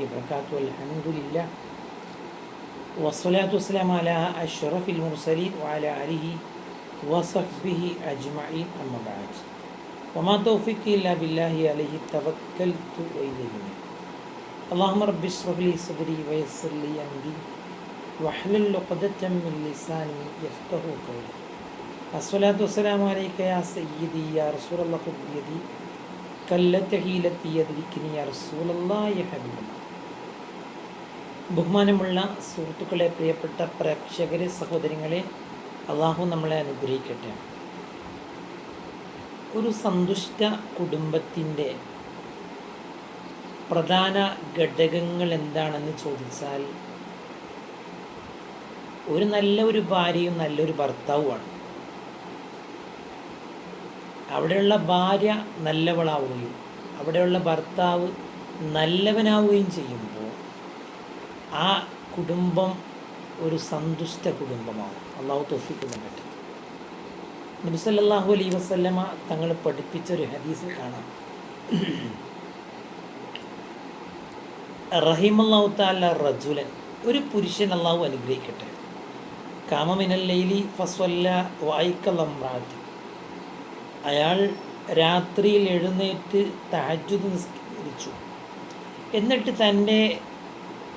وبركاته. الحمد لله والصلاة والسلام على أشرف المرسلين وعلى آله وصحبه أجمعين. أما بعد وما توفيقي إلا بالله عليه توكلت وإليه أنيب. اللهم رب اشرح لي صدري ويسر لي أمري واحلل عقدة من لساني يفقهوا قولي. الصلاة والسلام عليك يا سيدي يا رسول الله خذ بيدي كلت ഹീലത്തി യദ്രിക്നി യാ റസൂലല്ലാഹി യാ ഹബീബല്ലാഹ്. ബഹുമാനമുള്ള സുഹൃത്തുക്കളെ, പ്രിയപ്പെട്ട പ്രേക്ഷകരെ, സഹോദരങ്ങളെ, അള്ളാഹു നമ്മളെ അനുഗ്രഹിക്കട്ടെ. ഒരു സന്തുഷ്ട കുടുംബത്തിൻ്റെ പ്രധാന ഘടകങ്ങൾ എന്താണെന്ന് ചോദിച്ചാൽ ഒരു നല്ലൊരു ഭാര്യയും നല്ലൊരു ഭർത്താവുമാണ്. അവിടെയുള്ള ഭാര്യ നല്ലവളാവുകയും അവിടെയുള്ള ഭർത്താവ് നല്ലവനാവുകയും ചെയ്യുമ്പോൾ ആ കുടുംബം ഒരു സന്തുഷ്ട കുടുംബമാവും. അള്ളാഹു തൗഫീഖ് നൽകട്ടെ. നബി സല്ലല്ലാഹു അലൈഹി വസല്ലമ തങ്ങൾ പഠിപ്പിച്ചൊരു ഹദീസിൽ കാണാം, റഹിമല്ലാഹു തആല റജുലൻ, ഒരു പുരുഷൻ അള്ളാഹു അനുഗ്രഹിക്കട്ടെ, കാമ മിനൽ ലൈലി ഫസ്വല്ല വഅയ്കല ഇംറഅതി, അയാൾ രാത്രിയിൽ എഴുന്നേറ്റ് തഹജ്ജുദ് നിസ്കരിച്ചു, എന്നിട്ട് തൻ്റെ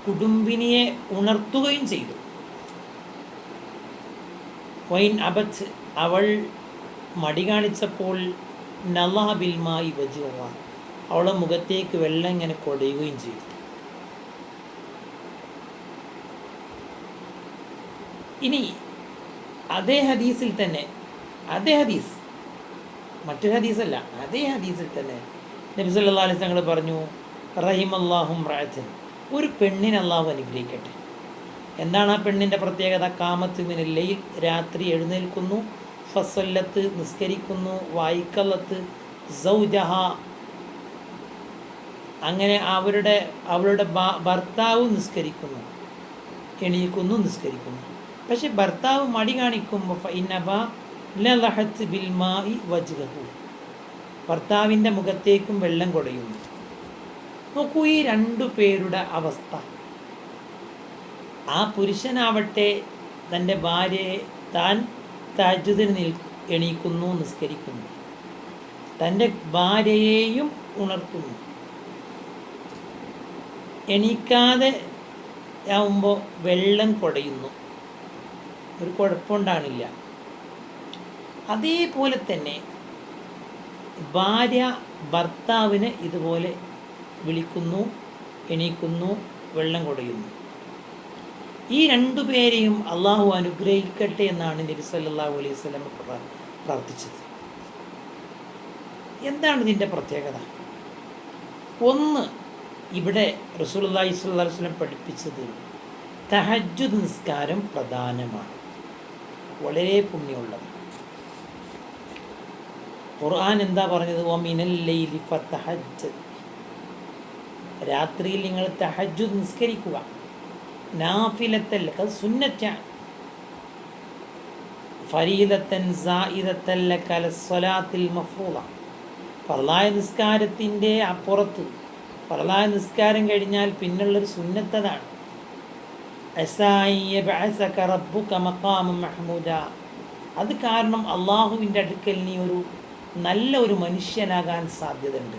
കുടുംബിനിയെ ഉണർത്തുകയും ചെയ്തു. വൈൻ അബത്ത്, അവൾ മടി കാണിച്ചപ്പോൾ നളഹ ബിൽമായി വജ്ഹഹ, അവളുടെ മുഖത്തേക്ക് വെള്ളം ഇങ്ങനെ കൊടയുകയും ചെയ്തു. ഇനി അതേ ഹദീസിൽ തന്നെ, മറ്റൊരു ഹദീസല്ല, അതേ ഹദീസിൽ തന്നെ നബി സല്ലല്ലാഹു അലൈഹി വസല്ലം പറഞ്ഞു, റഹിമല്ലാഹു ഇംറഅതൻ, ഒരു പെണ്ണിനെ അള്ളാഹു അനുഗ്രഹിക്കട്ടെ. എന്താണ് ആ പെണ്ണിൻ്റെ പ്രത്യേകത? കാമത്ത് മിനൽ ലൈൽ, രാത്രി എഴുന്നേൽക്കുന്നു, ഫസ്വല്ലത്ത് നിസ്കരിക്കുന്നു, വഅയ്കലത്ത് സൗജഹ, അങ്ങനെ അവളുടെ ഭർത്താവ് നിസ്കരിക്കുന്നു, എണീക്കുന്നു, നിസ്കരിക്കുന്നു. പക്ഷെ ഭർത്താവ് മടി കാണിക്കുമ്പോൾ ഫഇന്നബ ലളഹത് ബിൽമായി വജ്ഹഹു, ഭർത്താവിൻ്റെ മുഖത്തേക്കും വെള്ളം കൊടയുന്നു. നോക്കൂ ഈ രണ്ടു പേരുടെ അവസ്ഥ. ആ പുരുഷനാവട്ടെ തൻ്റെ ഭാര്യയെ താൻ തഹജ്ജുദിന് എണീക്കുന്നു, നിസ്കരിക്കുന്നു, തൻ്റെ ഭാര്യയെയും ഉണർത്തുന്നു. എണീക്കാതെ ആവുമ്പോൾ വെള്ളം കൊടയുന്നു, ഒരു കുഴപ്പമുണ്ടാണില്ല. അതേപോലെ തന്നെ ഭാര്യ ഭർത്താവിന് ഇതുപോലെ വിളിക്കുന്നു, എണീക്കുന്നു, വെള്ളം കൊടയുന്നു. ഈ രണ്ടു പേരെയും അള്ളാഹു അനുഗ്രഹിക്കട്ടെ എന്നാണ് നബി സല്ലല്ലാഹു അലൈഹി വസല്ലം പ്രാർത്ഥിച്ചത്. എന്താണ് ഇതിൻ്റെ പ്രത്യേകത? ഒന്ന്, ഇവിടെ റസൂലുള്ളാഹി സ്വല്ലല്ലാഹു അലൈഹി വസല്ലം പഠിപ്പിച്ചത് തഹജ്ജുദ് നിസ്കാരം പ്രധാനമാണ്, വളരെ പുണ്യമുള്ളത്. ഖുർആൻ എന്താ പറഞ്ഞത്? വമിനൽ ലൈലി ഫതഹജ്ജദ്, രാത്രിയിൽ നിങ്ങൾ തഹജ്ജുദ് നിസ്കരിക്കുക, നാഫിലത്തല്ല, അത് സുന്നത്താണ്, ഫരീദത്തൻ സായിദത്തൻ ലക അലസ്സലാത്തിൽ മഫ്റൂള, ഫർളായ നിസ്കാരത്തിൻ്റെ അപ്പുറത്ത്, ഫർളായ നിസ്കാരം കഴിഞ്ഞാൽ പിന്നുള്ളൊരു സുന്നത്തതാണ്. അസായിയബഅസക റബ്ബുക മഖാമൻ മഹ്മൂദ, അത് കാരണം അള്ളാഹുവിൻ്റെ അടുക്കൽ നീ നല്ല ഒരു മനുഷ്യനാകാൻ സാധ്യതയുണ്ട്.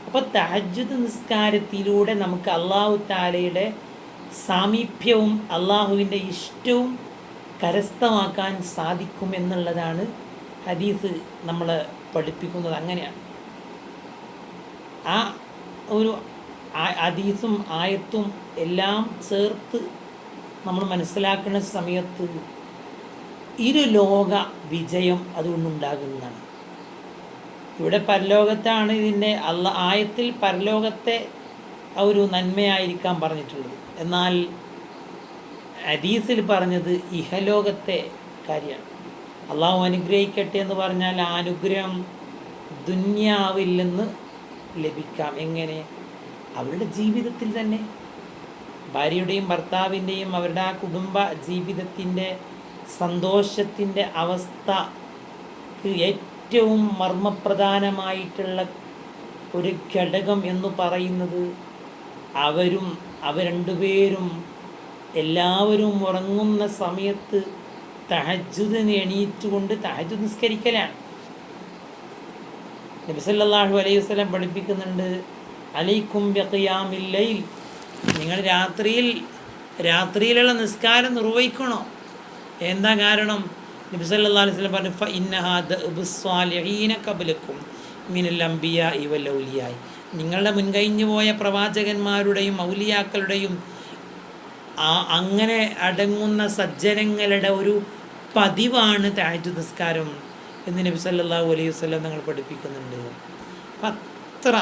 അപ്പോൾ തഹജ്ജുദ് നിസ്കാരത്തിലൂടെ നമുക്ക് അള്ളാഹു തആലയുടെ സാമീപ്യവും അള്ളാഹുവിൻ്റെ ഇഷ്ടവും കരസ്ഥമാക്കാൻ സാധിക്കും എന്നുള്ളതാണ് ഹദീസ് നമ്മളെ പഠിപ്പിക്കുന്നത്. അങ്ങനെയാണ് ആ ഒരു ഹദീസും ആയത്തും എല്ലാം ചേർത്ത് നമ്മൾ മനസ്സിലാക്കുന്ന സമയത്ത് ഇരുലോക വിജയം അതുകൊണ്ടുണ്ടാകുന്നതാണ്. ഇവിടെ പരലോകത്താണ് ഇതിൻ്റെ ആയത്തിൽ പരലോകത്തെ ഒരു നന്മയായിരിക്കാൻ പറഞ്ഞിട്ടുള്ളത്. എന്നാൽ ഹദീസിൽ പറഞ്ഞത് ഇഹലോകത്തെ കാര്യമാണ്. അള്ളാഹു അനുഗ്രഹിക്കട്ടെ എന്ന് പറഞ്ഞാൽ ആ അനുഗ്രഹം ദുന്യാവിൽ നിന്ന് ലഭിക്കാം. എങ്ങനെ? അവരുടെ ജീവിതത്തിൽ തന്നെ, ഭാര്യയുടെയും ഭർത്താവിൻ്റെയും അവരുടെ ആ കുടുംബ ജീവിതത്തിൻ്റെ സന്തോഷത്തിൻ്റെ അവസ്ഥക്ക് ഏറ്റവും മർമ്മപ്രധാനമായിട്ടുള്ള ഒരു ഘടകം എന്ന് പറയുന്നത് അവർ രണ്ടുപേരും എല്ലാവരും ഉറങ്ങുന്ന സമയത്ത് തഹജ്ജുദിന് എണീറ്റുകൊണ്ട് തഹജ്ജുദ് നിസ്കരിക്കലാണ്. നബി സല്ലല്ലാഹു അലൈഹി വസല്ലം പഠിപ്പിക്കുന്നുണ്ട്, അലൈക്കും ബിഖിയാമിൽ ലൈൽ, നിങ്ങൾ രാത്രിയിലുള്ള നിസ്കാരം നിർവഹിക്കണോ. എന്താ കാരണം? നബി സല്ലല്ലാഹു അലൈഹി വസല്ലം പറഞ്ഞു, ഫഇന്നഹാ ദഅബുസ്സാലിഹീന ഖബ്ലക്കും മിനൽ അംബിയാഇ വൽ ഔലിയാഇ, നിങ്ങളുടെ മുൻകഴിഞ്ഞു പോയ പ്രവാചകന്മാരുടെയും ഔലിയാക്കളുടെയും അങ്ങനെ അടങ്ങുന്ന സജ്ജനങ്ങളുടെ ഒരു പതിവാണ് തഹജ്ജുദ് നിസ്കാരം എന്ന് നബി സല്ലല്ലാഹു അലൈഹി വസല്ലം തങ്ങൾ പഠിപ്പിക്കുന്നുണ്ട്. അത്ര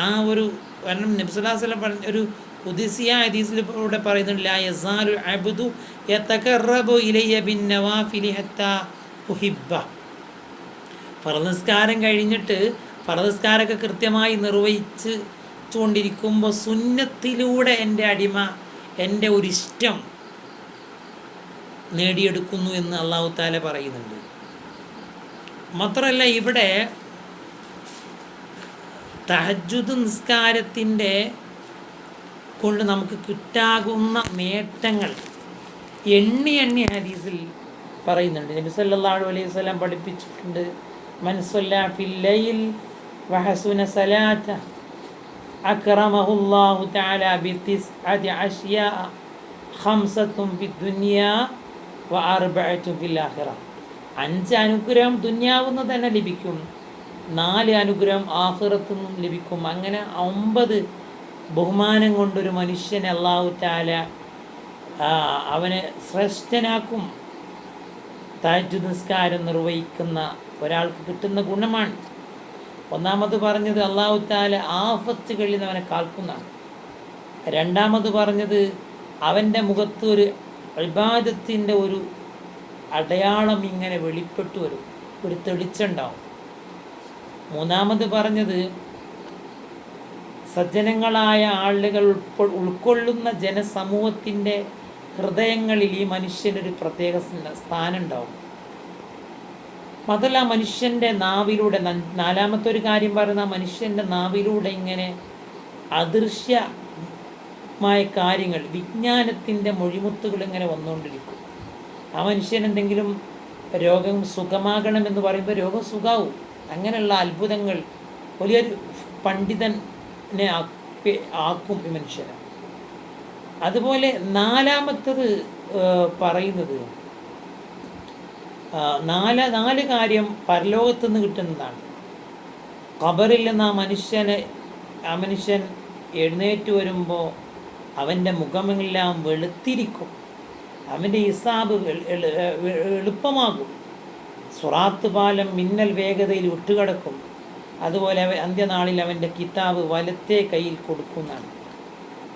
ആ ഒരു കാരണം നബി സല്ലല്ലാഹു അലൈഹി വസല്ലം പറഞ്ഞ ഒരു ഖുദ്സിയ ഹദീസിലൂടെ പറയുന്നുണ്ട്, ലാ യസാലു അബ്ദു യതഖറബു ഇലയ്യ ബിന്നവാഫിലി ഹത്താ ഉഹിബ്ബ. ഫർദ് നിസ്കാരം കഴിഞ്ഞിട്ട് ഫർദ് നിസ്കാരമൊക്കെ കൃത്യമായി നിർവഹിച്ച് കൊണ്ടിരിക്കുമ്പോൾ സുന്നത്തിലൂടെ എൻ്റെ അടിമ എൻ്റെ ഒരു ഇഷ്ടം നേടിയെടുക്കുന്നു എന്ന് അല്ലാഹു തആല പറയുന്നുണ്ട്. മാത്രമല്ല, ഇവിടെ തഹജ്ജുദ് നിസ്കാരത്തിൻ്റെ കൊണ്ട് നമുക്ക് കിട്ടാകുന്ന നേട്ടങ്ങൾ എണ്ണി ഹദീസിൽ പറയുന്നുണ്ട്. നബി സല്ലല്ലാഹു അലൈഹി വസല്ലം പഠിപ്പിച്ചിട്ടുണ്ട്, മൻ സ്വല്ല ഫിൽ ലൈൽ വഹസുന സലാത അക്രമഹുല്ലാഹു തആല ബിതിസ്അതി അശ്യാ ഖംസത്തുൻ ഫിദ്ദുനിയാ വഅർബഅത്തുൻ ഫിൽ ആഖിറ. 5 അനുഗ്രഹം ദുനിയാവുന്ന് തന്നെ ലഭിക്കും, 4 അനുഗ്രഹം ആഖിറത്തും ലഭിക്കും. അങ്ങനെ 9 ബഹുമാനം കൊണ്ടൊരു മനുഷ്യനെ അല്ലാഹു തആല അവനെ ശ്രേഷ്ഠനാക്കും. തഹജ്ജുദ് നിസ്കാരം നിർവഹിക്കുന്ന ഒരാൾക്ക് കിട്ടുന്ന ഗുണമാണ്. ഒന്നാമത് പറഞ്ഞത് അല്ലാഹു തആല ആഫത്തുകളിൽ നിന്ന് അവനെ കാൽക്കുന്നതാണ്. രണ്ടാമത് പറഞ്ഞത് അവൻ്റെ മുഖത്ത് ഒരു ഇബാദത്തിൻ്റെ ഒരു അടയാളം ഇങ്ങനെ വെളിപ്പെട്ടു വരും, ഒരു തെളിച്ചുണ്ടാവും. മൂന്നാമത് പറഞ്ഞത് സജ്ജനങ്ങളായ ആളുകൾ ഉൾക്കൊള്ളുന്ന ജനസമൂഹത്തിൻ്റെ ഹൃദയങ്ങളിൽ ഈ മനുഷ്യനൊരു പ്രത്യേക സ്ഥാനം ഉണ്ടാവും. അതല്ല, മനുഷ്യൻ്റെ നാവിലൂടെ, നാലാമത്തെ ഒരു കാര്യം പറയുന്ന മനുഷ്യൻ്റെ നാവിലൂടെ ഇങ്ങനെ അദൃശ്യമായ കാര്യങ്ങൾ, വിജ്ഞാനത്തിൻ്റെ മൊഴിമുത്തുകൾ ഇങ്ങനെ വന്നുകൊണ്ടിരിക്കും. ആ മനുഷ്യൻ എന്തെങ്കിലും രോഗം സുഖമാകണമെന്ന് പറയുമ്പോൾ രോഗം സുഖാവും. അങ്ങനെയുള്ള അത്ഭുതങ്ങൾ വലിയൊരു പണ്ഡിതനെ ആക്കും ഈ മനുഷ്യനെ. അതുപോലെ നാലാമത്തത് പറയുന്നത് നാല് കാര്യം പരലോകത്തു നിന്ന് കിട്ടുന്നതാണ്. ഖബറിൽ നിന്ന് ആ മനുഷ്യൻ എഴുന്നേറ്റ് വരുമ്പോൾ അവൻ്റെ മുഖമെല്ലാം വെളുത്തിരിക്കും, അവൻ്റെ ഹിസാബ് എളുപ്പമാകും, സുറാത്ത് പാലം മിന്നൽ വേഗതയിൽ വിട്ടുകിടക്കും. അതുപോലെ അന്ത്യനാളിൽ അവൻ്റെ കിതാബ് വലത്തെ കയ്യിൽ കൊടുക്കുന്നതാണ്.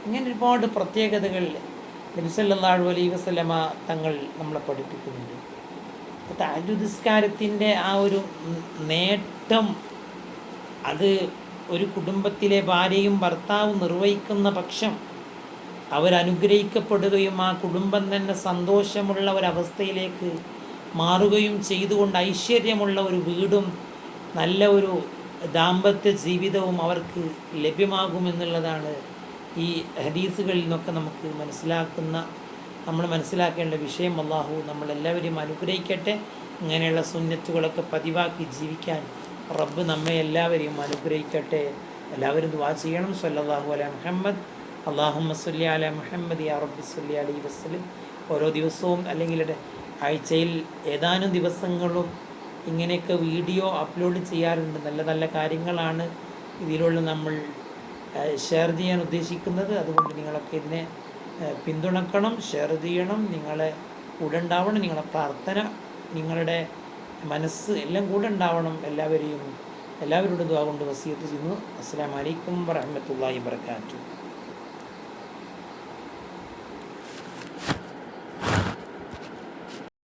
ഇങ്ങനെ ഒരുപാട് പ്രത്യേകതകൾ നബി സല്ലല്ലാഹു അലൈഹി വസല്ലമ തങ്ങൾ നമ്മളെ പഠിപ്പിക്കുന്നുണ്ട്. തഹജ്ജുദ് നിസ്കാരത്തിൻ്റെ ആ ഒരു നേട്ടം, അത് ഒരു കുടുംബത്തിലെ ഭാര്യയും ഭർത്താവും നിർവഹിക്കുന്ന പക്ഷം അവരനുഗ്രഹിക്കപ്പെടുകയും ആ കുടുംബം തന്നെ സന്തോഷമുള്ള ഒരവസ്ഥയിലേക്ക് മാറുകയും ചെയ്തുകൊണ്ട് ഐശ്വര്യമുള്ള ഒരു വീടും നല്ല ഒരു ദാമ്പത്യ ജീവിതവും അവർക്ക് ലഭ്യമാകുമെന്നുള്ളതാണ് ഈ ഹദീസുകളിൽ നിന്നൊക്കെ നമുക്ക് നമ്മൾ മനസ്സിലാക്കേണ്ട വിഷയം. അല്ലാഹു നമ്മളെല്ലാവരെയും അനുഗ്രഹിക്കട്ടെ. ഇങ്ങനെയുള്ള സുന്നത്തുകളൊക്കെ പതിവാക്കി ജീവിക്കാൻ റബ്ബ് നമ്മെ എല്ലാവരെയും അനുഗ്രഹിക്കട്ടെ. എല്ലാവരും ദുആ ചെയ്യണം. സ്വല്ലല്ലാഹു അലാ മുഹമ്മദ്, അല്ലാഹുമ്മ സ്വല്ലി അലാ മുഹമ്മദ് യാ റബ്ബി സ്വല്ലി അലൈഹി വസല്ലം. ഓരോ ദിവസവും അല്ലെങ്കിൽ ആഴ്ചയിൽ ഏതാനും ദിവസങ്ങളും ഇങ്ങനെയൊക്കെ വീഡിയോ അപ്ലോഡ് ചെയ്യാറുണ്ട്. നല്ല നല്ല കാര്യങ്ങളാണ് ഇതിലുള്ള നമ്മൾ ഷെയർ ചെയ്യാൻ ഉദ്ദേശിക്കുന്നത്. അതുകൊണ്ട് നിങ്ങളൊക്കെ ഇതിനെ പിന്തുണക്കണം, ഷെയർ ചെയ്യണം, നിങ്ങളെ കൂടെ ഉണ്ടാവണം, നിങ്ങളെ പ്രാർത്ഥന, നിങ്ങളുടെ മനസ്സ് എല്ലാം കൂടെ ഉണ്ടാവണം. എല്ലാവരോടും ദുആ കൊണ്ട് വസിയത്ത് ചെയ്യുന്നു. അസ്സലാമു അലൈക്കും വറഹ്മത്തുള്ളാഹി വബറകാതുഹു.